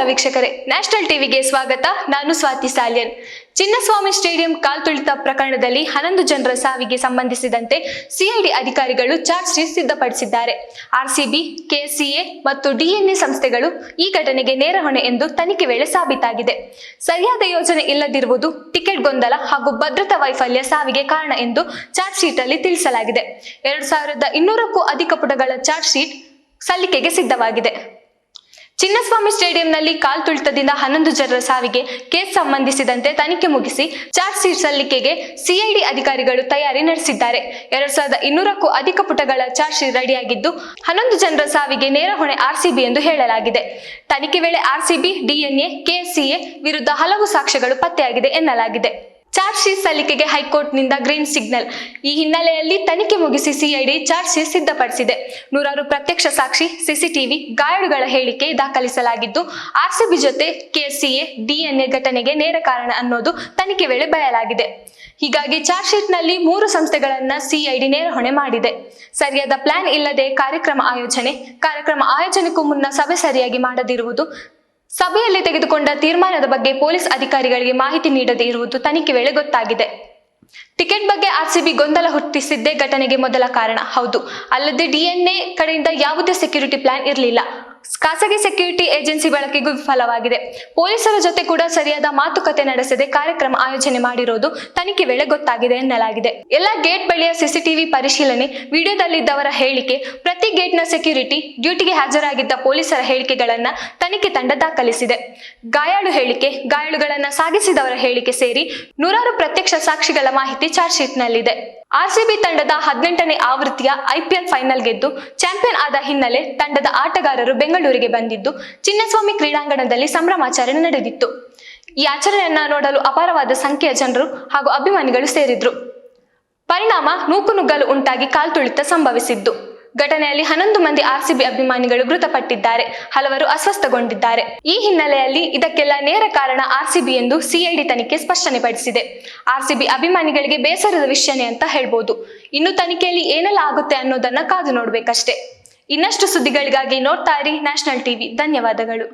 ನಮಸ್ಕಾರ ವೀಕ್ಷಕರೇ, ನ್ಯಾಷನಲ್ ಟಿವಿಗೆ ಸ್ವಾಗತ. ನಾನು ಸ್ವಾತಿ ಸಾಲ್ಯನ್. ಚಿನ್ನಸ್ವಾಮಿ ಸ್ಟೇಡಿಯಂ ಕಾಲ್ತುಳಿತ ಪ್ರಕರಣದಲ್ಲಿ 11 ಜನರ ಸಾವಿಗೆ ಸಂಬಂಧಿಸಿದಂತೆ ಸಿಐಡಿ ಅಧಿಕಾರಿಗಳು ಚಾರ್ಜ್ ಶೀಟ್ ಸಿದ್ಧಪಡಿಸಿದ್ದಾರೆ. ಆರ್ಸಿಬಿ, ಕೆಸಿಎ ಮತ್ತು ಡಿಎನ್ಎ ಸಂಸ್ಥೆಗಳು ಈ ಘಟನೆಗೆ ನೇರ ಹೊಣೆ ಎಂದು ತನಿಖೆ ವೇಳೆ ಸಾಬೀತಾಗಿದೆ. ಸರಿಯಾದ ಯೋಜನೆ ಇಲ್ಲದಿರುವುದು, ಟಿಕೆಟ್ ಗೊಂದಲ ಹಾಗೂ ಭದ್ರತಾ ವೈಫಲ್ಯ ಸಾವಿಗೆ ಕಾರಣ ಎಂದು ಚಾರ್ಜ್ ಶೀಟ್ ಅಲ್ಲಿ ತಿಳಿಸಲಾಗಿದೆ. 2200ಕ್ಕೂ ಅಧಿಕ ಪುಟಗಳ ಚಾರ್ಜ್ ಶೀಟ್ ಸಲ್ಲಿಕೆಗೆ ಸಿದ್ಧವಾಗಿದೆ. ಚಿನ್ನಸ್ವಾಮಿ ಸ್ಟೇಡಿಯಂನಲ್ಲಿ ಕಾಲ್ತುಳಿತದಿಂದ 11 ಜನರ ಸಾವಿಗೆ ಕೇಸ್ ಸಂಬಂಧಿಸಿದಂತೆ ತನಿಖೆ ಮುಗಿಸಿ ಚಾರ್ಜ್ ಶೀಟ್ ಸಲ್ಲಿಕೆಗೆ ಸಿಐಡಿ ಅಧಿಕಾರಿಗಳು ತಯಾರಿ ನಡೆಸಿದ್ದಾರೆ. 2200ಕ್ಕೂ ಅಧಿಕ ಪುಟಗಳ ಚಾರ್ಜ್ ಶೀಟ್ ರೆಡಿಯಾಗಿದ್ದು 11 ಜನರ ಸಾವಿಗೆ ನೇರ ಹೊಣೆ ಆರ್ಸಿಬಿ ಎಂದು ಹೇಳಲಾಗಿದೆ. ತನಿಖೆ ವೇಳೆ ಆರ್ಸಿಬಿ, ಡಿಎನ್ಎ, ಕೆಸಿಎ ವಿರುದ್ಧ ಹಲವು ಸಾಕ್ಷ್ಯಗಳು ಪತ್ತೆಯಾಗಿದೆ ಎನ್ನಲಾಗಿದೆ. ಚಾರ್ಜ್ ಶೀಟ್ ಸಲ್ಲಿಕೆಗೆ ಹೈಕೋರ್ಟ್ನಿಂದ ಗ್ರೀನ್ ಸಿಗ್ನಲ್. ಈ ಹಿನ್ನೆಲೆಯಲ್ಲಿ ತನಿಖೆ ಮುಗಿಸಿ ಸಿಐಡಿ ಚಾರ್ಜ್ ಶೀಟ್ ಸಿದ್ಧಪಡಿಸಿದೆ. 100 ಪ್ರತ್ಯಕ್ಷ ಸಾಕ್ಷಿ, ಸಿಸಿಟಿವಿ, ಗಾಯಾಳುಗಳ ಹೇಳಿಕೆ ದಾಖಲಿಸಲಾಗಿದ್ದು ಆರ್ಸಿಬಿ ಜೊತೆ ಕೆಸಿಎ, ಡಿಎನ್ಎ ಘಟನೆಗೆ ನೇರ ಕಾರಣ ಅನ್ನೋದು ತನಿಖೆ ವೇಳೆ ಬಯಲಾಗಿದೆ. ಹೀಗಾಗಿ ಚಾರ್ಜ್ ಶೀಟ್ ನಲ್ಲಿ 3 ಸಂಸ್ಥೆಗಳನ್ನ ಸಿಐಡಿ ನೇರ ಹೊಣೆ ಮಾಡಿದೆ. ಸರಿಯಾದ ಪ್ಲಾನ್ ಇಲ್ಲದೆ ಕಾರ್ಯಕ್ರಮ ಆಯೋಜನೆಗೂ ಮುನ್ನ ಸಭೆ ಸರಿಯಾಗಿ ಮಾಡದಿರುವುದು, ಸಭೆಯಲ್ಲಿ ತೆಗೆದುಕೊಂಡ ತೀರ್ಮಾನದ ಬಗ್ಗೆ ಪೊಲೀಸ್ ಅಧಿಕಾರಿಗಳಿಗೆ ಮಾಹಿತಿ ನೀಡದೇ ಇರುವುದು ತನಿಖೆ ವೇಳೆ ಗೊತ್ತಾಗಿದೆ. ಟಿಕೆಟ್ ಬಗ್ಗೆ ಆರ್ಸಿಬಿ ಗೊಂದಲ ಹುಟ್ಟಿಸಿದ್ದೇ ಘಟನೆಗೆ ಮೊದಲ ಕಾರಣ. ಹೌದು, ಅಲ್ಲದೆ ಡಿಎನ್ಎ ಕಡೆಯಿಂದ ಯಾವುದೇ ಸೆಕ್ಯೂರಿಟಿ ಪ್ಲಾನ್ ಇರಲಿಲ್ಲ. ಖಾಸಗಿ ಸೆಕ್ಯೂರಿಟಿ ಏಜೆನ್ಸಿ ಬಳಕೆಗೂ ವಿಫಲವಾಗಿದೆ. ಪೊಲೀಸರ ಜೊತೆ ಕೂಡ ಸರಿಯಾದ ಮಾತುಕತೆ ನಡೆಸದೆ ಕಾರ್ಯಕ್ರಮ ಆಯೋಜನೆ ಮಾಡಿರೋದು ತನಿಖೆ ವೇಳೆ ಗೊತ್ತಾಗಿದೆ ಎನ್ನಲಾಗಿದೆ. ಎಲ್ಲ ಗೇಟ್ ಬಳಿಯ ಸಿಸಿಟಿವಿ ಪರಿಶೀಲನೆ, ವಿಡಿಯೋದಲ್ಲಿದ್ದವರ ಹೇಳಿಕೆ, ಪ್ರತಿ ಗೇಟ್ನ ಸೆಕ್ಯೂರಿಟಿ, ಡ್ಯೂಟಿಗೆ ಹಾಜರಾಗಿದ್ದ ಪೊಲೀಸರ ಹೇಳಿಕೆಗಳನ್ನ ತನಿಖೆ ತಂಡ ದಾಖಲಿಸಿದೆ. ಗಾಯಾಳು ಹೇಳಿಕೆ, ಗಾಯಾಳುಗಳನ್ನ ಸಾಗಿಸಿದವರ ಹೇಳಿಕೆ ಸೇರಿ 100 ಪ್ರತ್ಯಕ್ಷ ಸಾಕ್ಷಿಗಳ ಮಾಹಿತಿ ಚಾರ್ಜ್ ಶೀಟ್ನಲ್ಲಿದೆ. ಆರ್ಸಿಬಿ ತಂಡದ 18ನೇ ಆವೃತ್ತಿಯ ಐಪಿಎಲ್ ಫೈನಲ್ ಗೆದ್ದು ಚಾಂಪಿಯನ್ ಆದ ಹಿನ್ನೆಲೆ ತಂಡದ ಆಟಗಾರರು ಬೆಂಗಳೂರಿಗೆ ಬಂದಿದ್ದು ಚಿನ್ನಸ್ವಾಮಿ ಕ್ರೀಡಾಂಗಣದಲ್ಲಿ ಸಂಭ್ರಮಾಚರಣೆ ನಡೆದಿತ್ತು. ಈ ಆಚರಣೆಯನ್ನ ನೋಡಲು ಅಪಾರವಾದ ಸಂಖ್ಯೆಯ ಜನರು ಹಾಗೂ ಅಭಿಮಾನಿಗಳು ಸೇರಿದ್ರು. ಪರಿಣಾಮ ನೂಕುನುಗ್ಗಲು ಉಂಟಾಗಿ ಕಾಲ್ತುಳಿತ ಸಂಭವಿಸಿದ್ದು. ಘಟನೆಯಲ್ಲಿ 11 ಮಂದಿ ಆರ್ಸಿಬಿ ಅಭಿಮಾನಿಗಳು ಮೃತಪಟ್ಟಿದ್ದಾರೆ, ಹಲವರು ಅಸ್ವಸ್ಥಗೊಂಡಿದ್ದಾರೆ. ಈ ಹಿನ್ನೆಲೆಯಲ್ಲಿ ಇದಕ್ಕೆಲ್ಲ ನೇರ ಕಾರಣ ಆರ್ಸಿಬಿ ಎಂದು ಸಿಐಡಿ ತನಿಖೆ ಸ್ಪಷ್ಟನೆಪಡಿಸಿದೆ. ಆರ್ಸಿಬಿ ಅಭಿಮಾನಿಗಳಿಗೆ ಬೇಸರದ ವಿಷಯನೇ ಅಂತ ಹೇಳ್ಬೋದು. ಇನ್ನು ತನಿಖೆಯಲ್ಲಿ ಏನೆಲ್ಲ ಆಗುತ್ತೆ ಅನ್ನೋದನ್ನ ಕಾದು ನೋಡ್ಬೇಕಷ್ಟೇ. ಇನ್ನಷ್ಟು ಸುದ್ದಿಗಳಿಗಾಗಿ ನೋಡ್ತಾ ಇರಿ ನ್ಯಾಷನಲ್ ಟಿವಿ. ಧನ್ಯವಾದಗಳು.